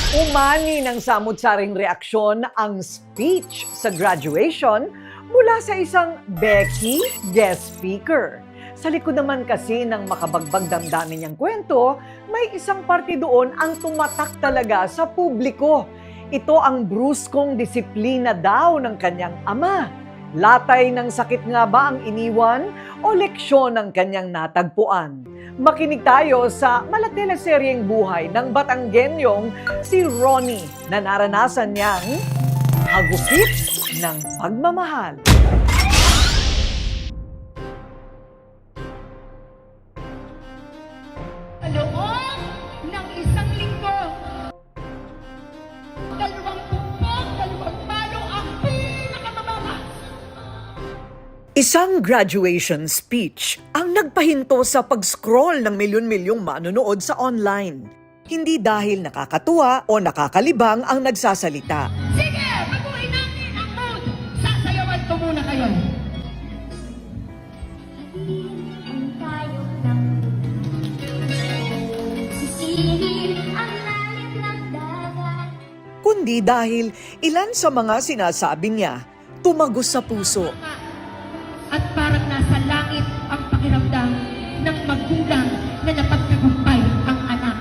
Umani ng samut-saring reaksyon ang speech sa graduation mula sa isang Becky guest speaker. Sa likod naman kasi ng makabagbag damdamin niyang kwento, may isang parte doon ang tumatak talaga sa publiko. Ito ang bruskong disiplina daw ng kanyang ama. Latay ng sakit nga ba ang iniwan o leksyon ng kanyang natagpuan? Makinig tayo sa malateleseryeng buhay ng Batanggenyong si Ronnie na naranasan niyang hagupit ng pagmamahal. Loob ng isang linggo, dalawang pupok, dalawang palo ang pinakamababa. Isang graduation speech ang nagpahinto sa pag-scroll ng milyon-milyong manonood sa online. Hindi dahil nakakatuwa o nakakalibang ang nagsasalita. Sige, baguhin natin ang mood. Sasayawan ko muna kayo. Kundi dahil ilan sa mga sinasabi niya, tumagos sa puso. At parang nasa langit ang pakiramdam ng magulang na napagtagumpay ang anak.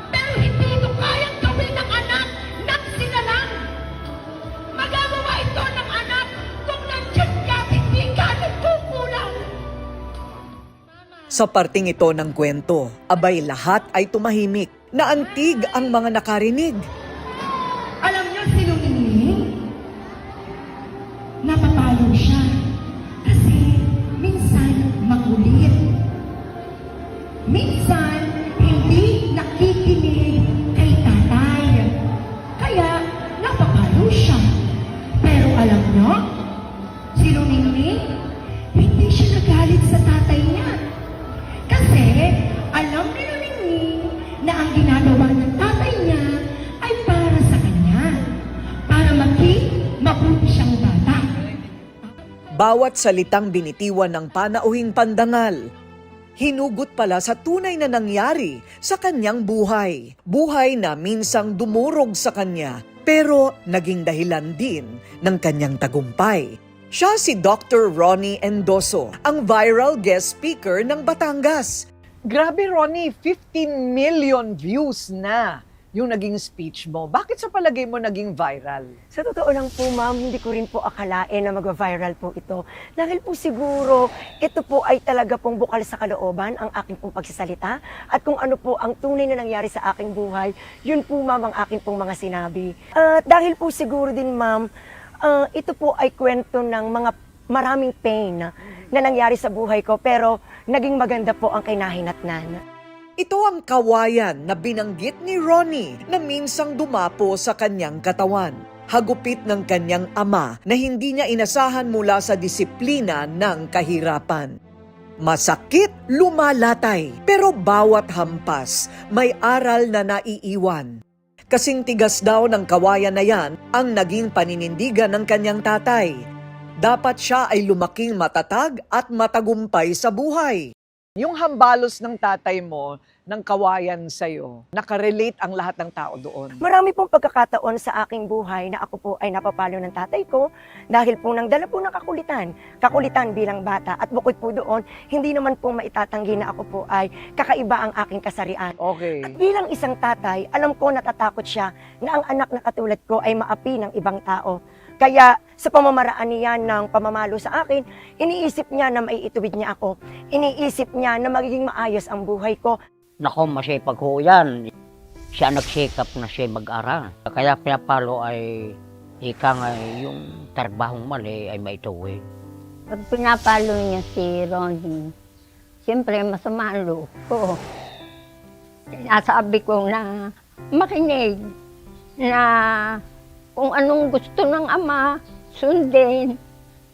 Pero hindi ito kayang gawin ng anak nang sila lang. Magagawa ito ng anak kung nandiyan ka at hindi ka nagkukulang. Sa parting ito ng kwento, abay lahat ay tumahimik. Naantig ang mga nakarinig. Alam niyo sino Nining? Napapalo siya. Kasi minsan makulit. Minsan hindi nakikinig kay tatay. Kaya napapalo siya. Pero alam niyo, si Nining, hindi siya nagalit sa tatay niya. Kasi alam ni Nining na ang ginagawa ng tatay niya ay para sa kanya. Para maging mabuti siyang bata. Bawat salitang binitiwan ng panauhing pandangal, hinugot pala sa tunay na nangyari sa kanyang buhay. Buhay na minsang dumurog sa kanya, pero naging dahilan din ng kanyang tagumpay. Siya si Dr. Ronnie Endoso, ang viral guest speaker ng Batangas. Grabe Ronnie, 15 million views na yung naging speech mo. Bakit sa palagay mo naging viral? Sa totoo lang po, ma'am, hindi ko rin po akalain na mag-viral po ito. Dahil po siguro, ito po ay talaga pong bukal sa kalooban ang aking pong pagsasalita. At kung ano po ang tunay na nangyari sa aking buhay, yun po, ma'am, ang aking pong mga sinabi. Dahil po siguro din, ma'am, ito po ay kwento ng mga maraming pain na nangyari sa buhay ko. Pero naging maganda po ang kinahinatnan. Ito ang kawayan na binanggit ni Ronnie na minsang dumapo sa kanyang katawan. Hagupit ng kanyang ama na hindi niya inasahan mula sa disiplina ng kahirapan. Masakit, lumalatay, pero bawat hampas may aral na naiiwan. Kasing tigas daw ng kawayan na yan ang naging paninindigan ng kanyang tatay. Dapat siya ay lumaking matatag at matagumpay sa buhay. Yung hambalos ng tatay mo, ng kawayan sa'yo, nakarelate ang lahat ng tao doon. Marami pong pagkakataon sa aking buhay na ako po ay napapalo ng tatay ko dahil po nang dala po ng kakulitan. Kakulitan bilang bata. At bukod po doon, hindi naman po maitatanggi na ako po ay kakaiba ang aking kasarian. Okay. At bilang isang tatay, alam ko natatakot siya na ang anak na katulad ko ay maapi ng ibang tao. Kaya sa pamamaraan niya ng pamamalo sa akin, iniisip niya na maiituwid niya ako. Iniisip niya na magiging maayos ang buhay ko. Nako, masipag ho yan. Siya nagsikap na siya mag-aral. Kaya pinapalo ay ika nga yung trabahong mali ay maituwid. Pag pinapalo niya si Ronnie, siyempre masama ang loob ko. Nasabi ko na makinig na kung anong gusto ng ama, sundin.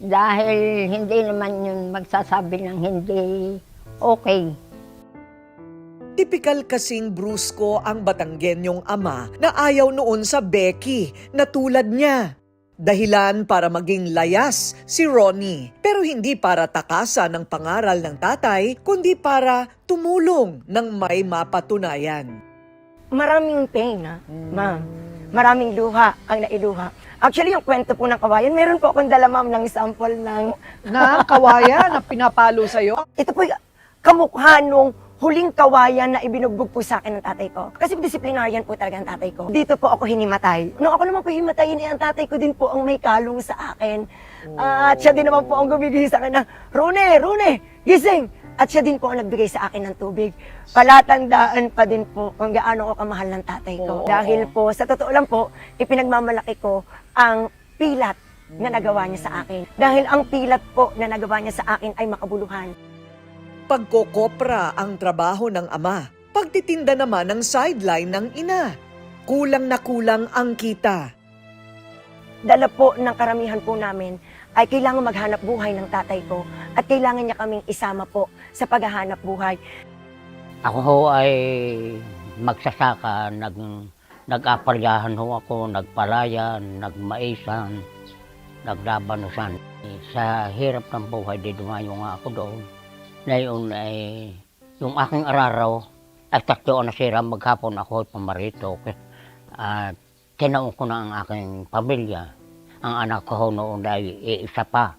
Dahil hindi naman yun magsasabi ng hindi okay. Tipikal kasing brusko ang Batanggenyong ama na ayaw noon sa Becky na tulad niya. Dahilan para maging layas si Ronnie, pero hindi para takasan ng pangaral ng tatay, kundi para tumulong ng may mapatunayan. Maraming pain, ma'am. Maraming luha ang nailuha. Actually, yung kwento po ng kawayan, meron po akong dala, ma'am, ng sample ng... Na kawayan na pinapalo sa'yo? Ito po yung kamukha nung huling kawayan na ibinugbog po sa akin ng tatay ko. Kasi disciplinarian po talaga ang tatay ko. Dito po ako hinimatay. Nung ako naman po himatayin, ang tatay ko din po ang may kalong sa akin. At siya din naman po ang gumigil sa akin na, Rone, gising! At siya din po ang nagbigay sa akin ng tubig. Palatandaan pa din po kung gaano ko kamahal ng tatay ko. Oo. Dahil po, sa totoo lang po, ipinagmamalaki ko ang pilat na nagawa niya sa akin. Dahil ang pilat po na nagawa niya sa akin ay makabuluhan. Pagkokopra ang trabaho ng ama, pagtitinda naman ang sideline ng ina. Kulang na kulang ang kita. Dala po ng karamihan po namin ay kailangan maghanap buhay ng tatay ko at kailangan niya kaming isama po sa paghahanap buhay. Ako ho ay magsasaka, nag-apalyahan ho ako, nagpalayan, nagmaisan, naglabanusan. Sa hirap ng buhay, di dumayo nga ako doon. Ngayon ay yung aking araraw ay 3 na sira, maghapon ako ay pamarito. At tinaon ko na ang aking pamilya. Ang anak ko ho noon ay iisa pa.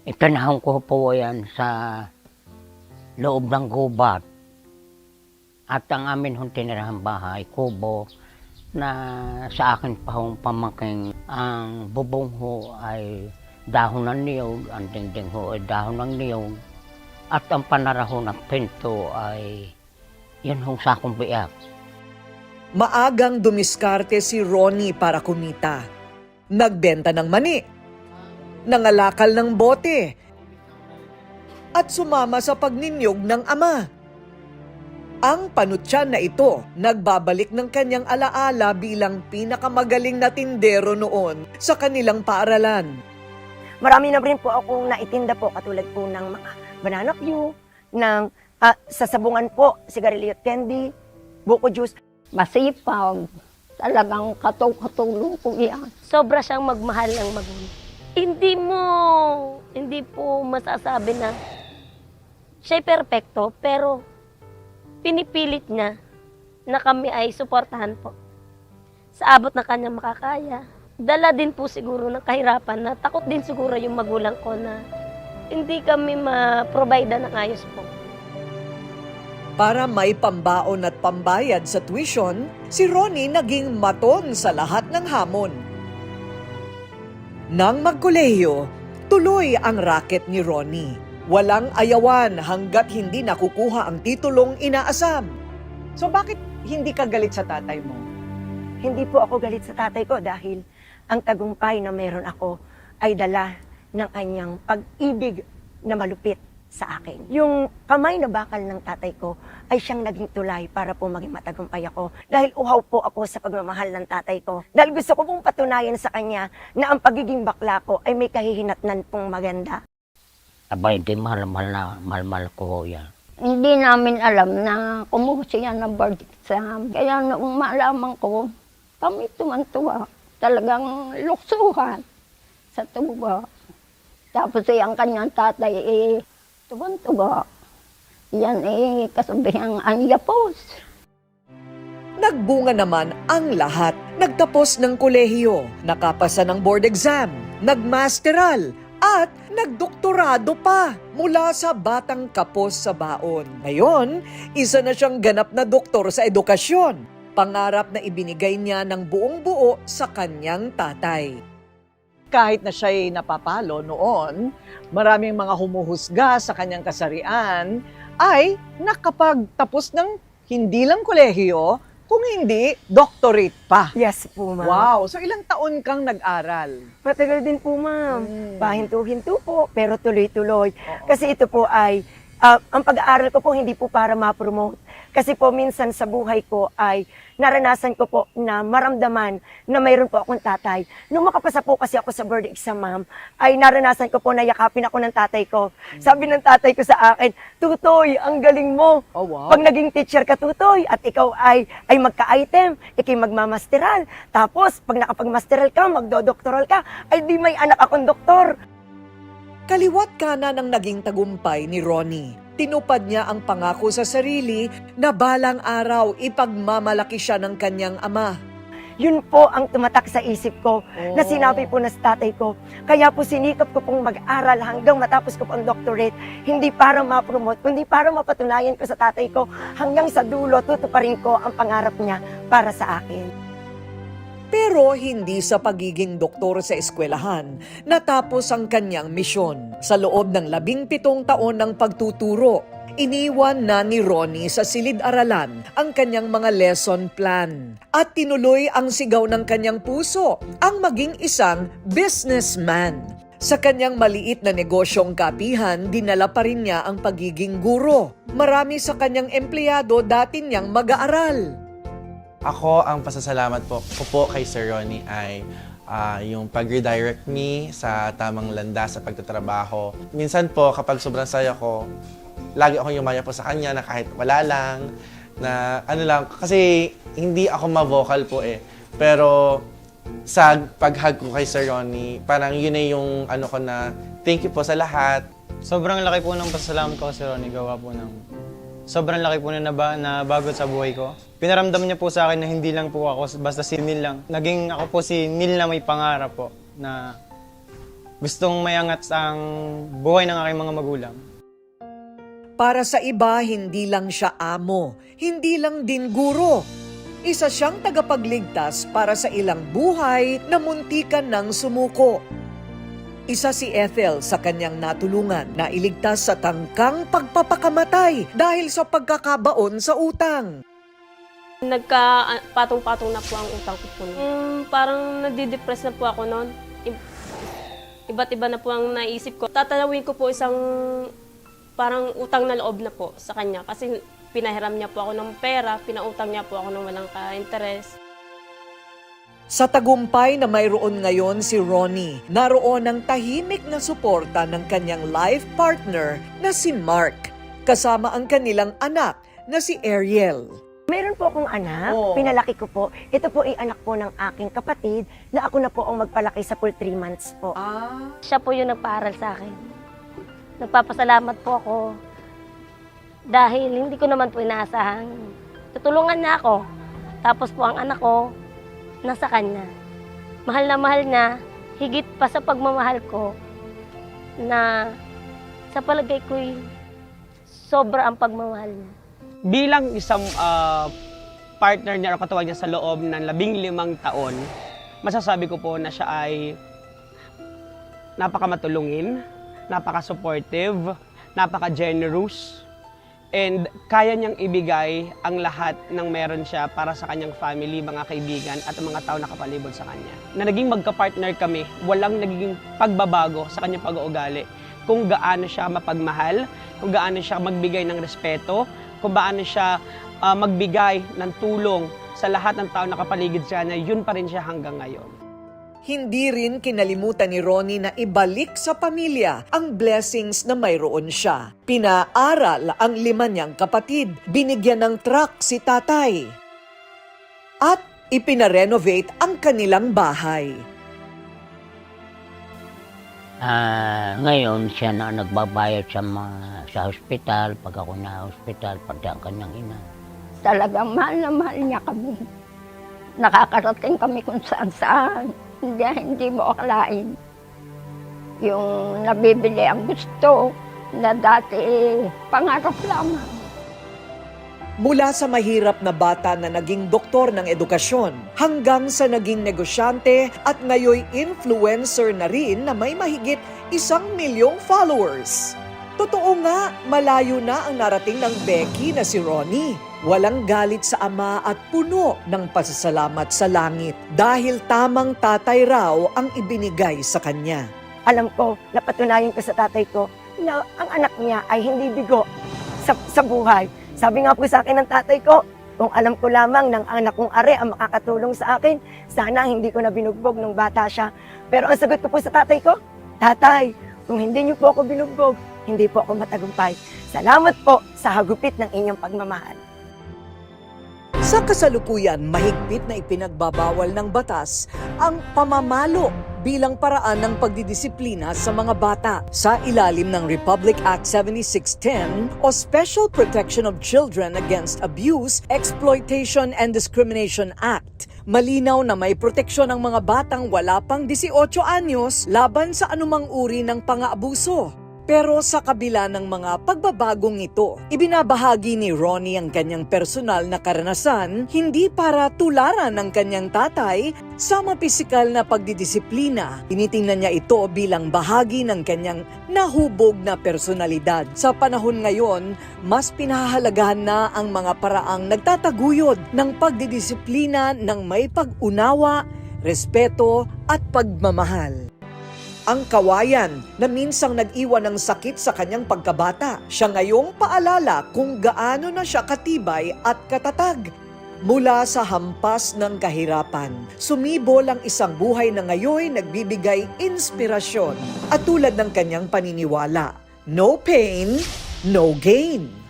Itinahon ko po yan sa loob ng gubat. At ang amin hong tinirahang bahay, kubo, na sa akin pa hong pamangking ang bubong ho ay dahon ng niyog, ang dingding ho ay dahon ng niyog. At ang panaraho ng pinto ay yun hong sakong biyak. Maagang dumiskarte si Ronnie para kumita. Nagbenta ng mani, nangalakal ng bote, at sumama sa pagninyog ng ama. Ang panutyan na ito, nagbabalik ng kanyang alaala bilang pinakamagaling na tindero noon sa kanilang paaralan. Marami na rin po akong naitinda po katulad po ng mga banana Q, ng sasabungan po, sigarilyo at candy, buko juice. Masipag. Talagang katulong ko yan. Sobra siyang magmahal ng magulang. Hindi po masasabi na siya'y perpekto, pero pinipilit niya na kami ay suportahan po. Sa abot na kanyang makakaya. Dala din po siguro ng kahirapan na takot din siguro yung magulang ko na hindi kami ma-provide ng ayos po. Para may pambaon at pambayad sa tuition, si Ronnie naging maton sa lahat ng hamon. Nang magkolehiyo, tuloy ang racket ni Ronnie. Walang ayawan hanggat hindi nakukuha ang titulong inaasam. So bakit hindi ka galit sa tatay mo? Hindi po ako galit sa tatay ko dahil ang tagumpay na meron ako ay dala ng kanyang pag-ibig na malupit sa akin. Yung kamay na bakal ng tatay ko ay siyang naging tulay para po maging matagumpay ako. Dahil uhaw po ako sa pagmamahal ng tatay ko. Dahil gusto ko pong patunayan sa kanya na ang pagiging bakla ko ay may kahihinatnan pong maganda. Aba, hindi mahal ko ho yan. Hindi namin alam na kumuha siya ng board exam. Kaya noong malaman ko, kami tumantuwa. Talagang luksuhan sa tuwa. Tapos ang kanyang tatay tuwan-tuwa. Yan kasabihang anyapos. Nagbunga naman ang lahat. Nagtapos ng kolehiyo, nakapasa ng board exam, nagmasteral, at nagdoktorado pa mula sa Batang Kapos sa Baon. Ngayon, isa na siyang ganap na doktor sa edukasyon. Pangarap na ibinigay niya ng buong buo sa kanyang tatay. Kahit na siya'y napapalo noon, maraming mga humuhusga sa kanyang kasarian ay nakapagtapos ng hindi lang kolehiyo, kung hindi, doctorate pa. Yes po, ma'am. Wow! So ilang taon kang nag-aral? Matagal din po, ma'am. Pahinto-hinto po, pero tuloy-tuloy. Kasi ito po ay, ang pag-aaral ko po hindi po para ma-promote. Kasi po minsan sa buhay ko ay naranasan ko po na maramdaman na mayroon po akong tatay. Nung makapasa po kasi ako sa board exam, ma'am, ay naranasan ko po na yakapin ako ng tatay ko. Sabi ng tatay ko sa akin, Tutoy, ang galing mo. Oh, wow. Pag naging teacher ka, Tutoy, at ikaw ay magka-item, ikay magmamasteral. Tapos, pag nakapag-masteral ka, magdodoktoral ka, ay di may anak akong doktor. Kaliwat kanan ang naging tagumpay ni Ronnie. tinupad niya ang pangako sa sarili na balang araw ipagmamalaki siya ng kanyang ama. Yun po ang tumatak sa isip ko na sinabi po na sa tatay ko. Kaya po sinikap ko pong mag-aral hanggang matapos ko po ang doctorate. Hindi para ma-promote, kundi para mapatunayan ko sa tatay ko hanggang sa dulo tutuparin ko ang pangarap niya para sa akin. Pero hindi sa pagiging doktor sa eskwelahan natapos ang kanyang misyon. Sa loob ng 17 taon ng pagtuturo, iniwan na ni Ronnie sa silid-aralan ang kanyang mga lesson plan at tinuloy ang sigaw ng kanyang puso, ang maging isang businessman. Sa kanyang maliit na negosyong kapihan, dinala pa rin niya ang pagiging guro. Marami sa kanyang empleyado dati niyang mag-aaral. Ako, ang pasasalamat ko po kay Sir Ronnie ay yung pag-redirect me sa tamang landas sa pagtatrabaho. Minsan po, kapag sobrang saya ko, lagi akong yumaya po sa kanya na kahit wala lang, na ano lang, kasi hindi ako ma-vocal po eh. Pero sa pag-hug ko kay Sir Ronnie, parang yun na yung ano ko na, thank you po sa lahat. Sobrang laki po ng pasasalamat ko kay Sir Ronnie, gawa po ng sobrang laki po na nabago sa buhay ko. Pinaramdam niya po sa akin na hindi lang po ako basta si Neil lang. Naging ako po si Neil na may pangarap po na gustong mayangat ang buhay ng aking mga magulang. Para sa iba, hindi lang siya amo, hindi lang din guro. Isa siyang tagapagligtas para sa ilang buhay na muntikan ng sumuko. Isa si Ethel sa kanyang natulungan na iligtas sa tangkang pagpapakamatay dahil sa pagkakabaon sa utang. Nagka-patong-patong na po ang utang ko po. Parang nagdi-depress na po ako noon. Iba't iba na po ang naisip ko. Tatanawin ko po isang parang utang na loob na po sa kanya. Kasi pinahiram niya po ako ng pera, pinautang niya po ako ng walang ka-interest. Sa tagumpay na mayroon ngayon si Ronnie, naroon ang tahimik na suporta ng kanyang life partner na si Mark, kasama ang kanilang anak na si Ariel. Meron po akong anak, Oh. pinalaki ko po. Ito po ay anak po ng aking kapatid na ako na po ang magpalaki sa full 3 months po. Siya po yung nagpaaral sa akin. Nagpapasalamat po ako dahil hindi ko naman po inaasahan. Tutulungan niya ako. Tapos po ang anak ko, nasa kanya. Mahal na mahal niya, higit pa sa pagmamahal ko na sa palagay ko'y sobra ang pagmamahal niya. Bilang isang partner niya o katuwag niya sa loob ng 15 taon, masasabi ko po na siya ay napakamatulungin, napaka-supportive, napaka-generous, and kaya niyang ibigay ang lahat ng meron siya para sa kanyang family, mga kaibigan at mga tao na kapalibot sa kanya. Na naging magka-partner kami, walang nagiging pagbabago sa kanyang pag-uugali. Kung gaano siya mapagmahal, kung gaano siya magbigay ng respeto, kung gaano siya magbigay ng tulong sa lahat ng tao na kapaligid sa kanya, yun pa rin siya hanggang ngayon. Hindi rin kinalimutan ni Ronnie na ibalik sa pamilya ang blessings na mayroon siya. Pinaaral ang 5 niyang kapatid, binigyan ng truck si tatay, at ipinarenovate ang kanilang bahay. Ngayon siya na nagbabayad sa hospital, pag ako na hospital, pati ang kanyang ina. Talagang mahal na mahal niya kami. Nakakarating kami kung saan-saan. Hindi mo akalain. Yung nabibili ang gusto na dati pangarap lamang. Mula sa mahirap na bata na naging doktor ng edukasyon hanggang sa naging negosyante at ngayoy influencer na rin na may mahigit 1 milyong followers. Totoo nga, malayo na ang narating ng Becky na si Ronnie. Walang galit sa ama at puno ng pasasalamat sa langit dahil tamang tatay raw ang ibinigay sa kanya. Alam ko, napatunayan ko sa tatay ko na ang anak niya ay hindi bigo sa buhay. Sabi nga po sa akin ng tatay ko, kung alam ko lamang ng anak kong are ang makakatulong sa akin, sana hindi ko na binugbog nung bata siya. Pero ang sagot ko po sa tatay ko, Tatay, kung hindi niyo po ako binugbog, hindi po ako matagumpay. Salamat po sa hagupit ng inyong pagmamahal. Sa Sa kasalukuyan, mahigpit na ipinagbabawal ng batas ang pamamalo bilang paraan ng pagdidisiplina sa mga bata. Sa ilalim ng Republic Act 7610 o Special Protection of Children Against Abuse, Exploitation and Discrimination Act, malinaw na may proteksyon ang mga batang wala pang 18 anyos laban sa anumang uri ng pang-aabuso. Pero sa kabila ng mga pagbabagong ito, ibinabahagi ni Ronnie ang kanyang personal na karanasan hindi para tularan ng kanyang tatay sa mapisikal na pagdidisiplina. Tinitingnan niya ito bilang bahagi ng kanyang nahubog na personalidad. Sa panahon ngayon, mas pinahahalagahan na ang mga paraang nagtataguyod ng pagdidisiplina ng may pag-unawa, respeto at pagmamahal. Ang kawayan na minsang nag-iwan ng sakit sa kanyang pagkabata, siya ngayong paalala kung gaano na siya katibay at katatag. Mula sa hampas ng kahirapan, sumibol ang isang buhay na ngayon nagbibigay inspirasyon at tulad ng kanyang paniniwala, no pain, no gain.